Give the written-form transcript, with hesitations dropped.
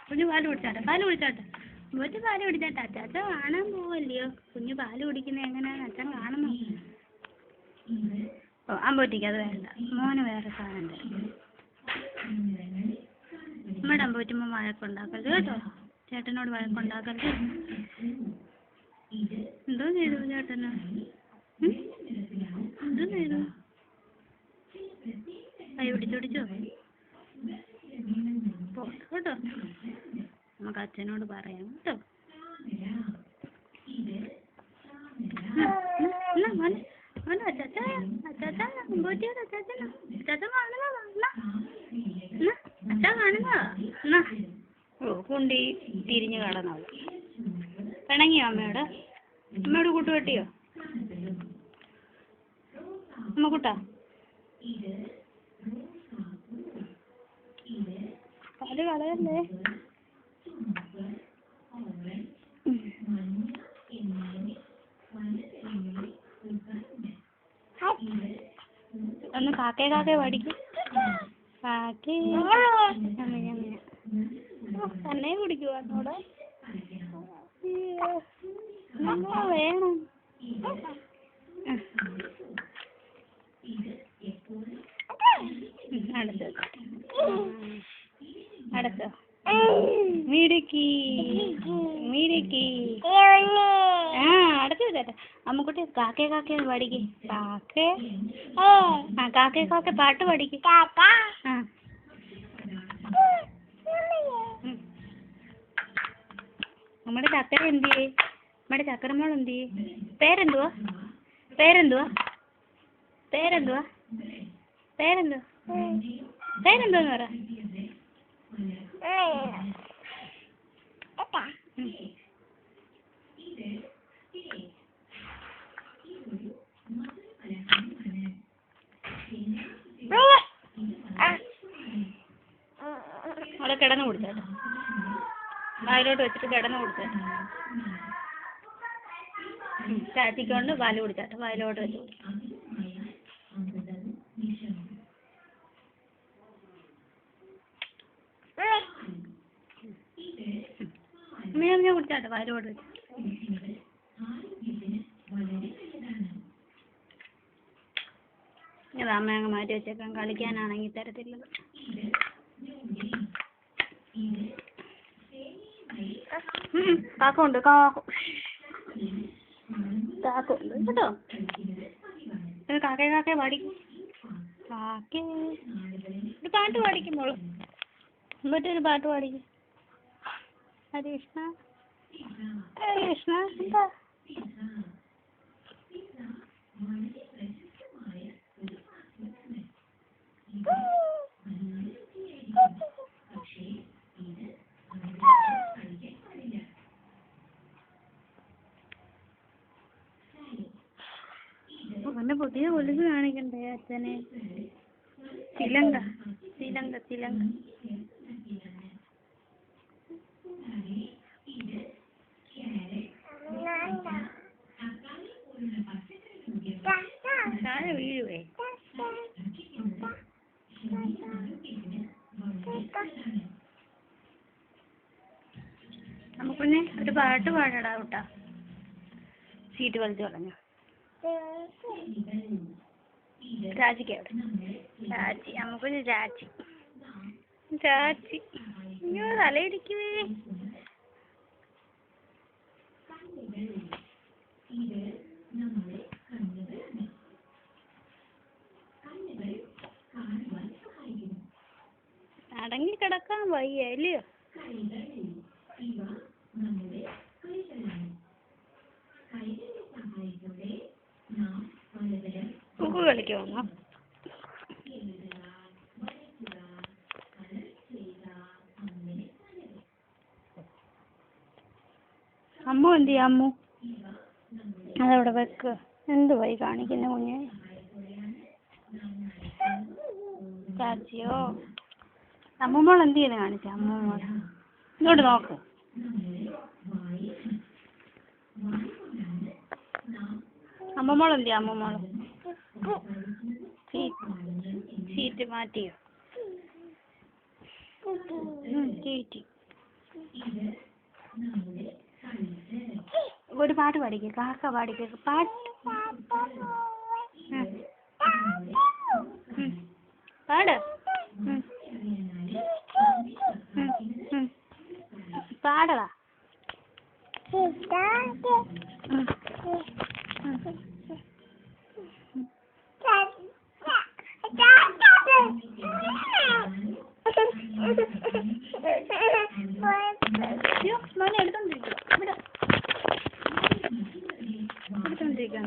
കുഞ്ഞു പാല് കുടിച്ചാട്ടെ ഒരു പാല് കുടിച്ചാട്ടെ. അച്ചാച്ച കാണാൻ പോവല്ലയോ? കുഞ്ഞു പാല് കുടിക്കുന്നത് എങ്ങനെയാന്ന് അച്ഛൻ കാണുന്നു. ഓ അമ്പോറ്റിക്ക് അത് വേണ്ട, മോന് വേറെ സാധനം തരും. അമ്മയുടെ അമ്പോറ്റുമ്പോൾ വഴക്കുണ്ടാക്കരുത് കേട്ടോ. ചേട്ടനോട് വഴക്കുണ്ടാക്കരുത്. എന്തോ ചെയ്തു ചേട്ടന്? എന്തോ ചെയ്തു? കൈ പിടിച്ചോടിച്ചോ? കേട്ടോ, നമുക്ക് അച്ഛനോട് പറയാം കേട്ടോ. ഓ കുണ്ടി തിരിഞ്ഞു കടന്നത്. പിണങ്ങിയോ അമ്മയോട്? അമ്മയോട് കൂട്ടുകെട്ടിയോ അമ്മ കൂട്ടാ? പാല് കളയല്ലേ. ഒന്ന് കാക്കേ പഠിക്കും. കാക്കേ അങ്ങനെ തന്നെ കുടിക്കുവോ എന്നോട്? വേണം. അടുത്തോ മിടുക്കി അടുത്ത് ചേട്ടാ. അമ്മക്കുട്ടി കാക്കേ പഠിക്ക്. കാക്കേ പാട്ട് പഠിക്ക്. നമ്മുടെ ചക്കര എന്തിയേ? നമ്മുടെ ചക്കരമോൾ എന്തിയേ? പേരെന്തുവാ? പേരെന്തോന്ന് പറ. അവിടെ കിടന്ന് കൊടുത്തേട്ടോ. വായിലോട്ട് വെച്ചിട്ട് കിടന്ന് കൊടുത്തേട്ടോ. ചാറ്റിക്കൊണ്ട് പാല് കുടിച്ചാട്ടോ. വായിലോട്ട് വെച്ച് അമ്മ കുടിച്ചാട്ടോ. വായിലോട്ട് വെച്ച് ഇത് അമ്മ അങ്ങ് മാറ്റി വെച്ചേക്കാം. കളിക്കാനാണെങ്കിൽ തരത്തില്ലത്. കാക്കുണ്ട് കേട്ടോ. കാക്കേ പഠിക്കും. ഒരു പാട്ട് പാടിക്കുമ്പോളൂ. മറ്റൊരു പാട്ട് പാടിക്കും. ഹരികൃഷ്ണ എന്താ? അവന്റെ പുതിയ കൊലുസ് കാണിക്കണ്ടേ അച്ഛനെ? തിലങ്ക. താഴെ വീഴുവേ. നമുക്കൊന്നെ ഒരു പാട്ട് പാടടാ കൂട്ടാ. സീറ്റ് വലിച്ചു കളഞ്ഞു. രാജിക്ക് എവിടെ? രാജി നമുക്കൊരു രാജി അയ്യോ തലയിടിക്കുവേ. അടങ്ങി കിടക്കാൻ വയ്യ അല്ലയോ? കുക്കു കളിക്കുവാന്നോ? അമ്മു എന്ത് ചെയ്യാ? അമ്മു അതവിടെ വെക്കുക. എന്തുവായി കാണിക്കുന്ന കുഞ്ഞെ? ചാച്ചിയോ? അമ്മൂമ്മോൾ എന്ത് ചെയ്യുന്നു കാണിച്ച? അമ്മൂമ്മോൾ ഇങ്ങോട്ട് നോക്ക്. അമ്മൂമ്മോൾ എന്ത് ചെയ്യാ? അമ്മൂമ്മോൾ സീറ്റ് മാറ്റിയോ? ചീറ്റി. ഒരു പാട്ട് പാടിക്കേ. കാക്ക പാടിക്കേ. പാട്ട് പാട്. പാടവാ. മോനെ എടുത്തോണ്ടിരിക്കുക. എടുത്തോണ്ടിരിക്കുക.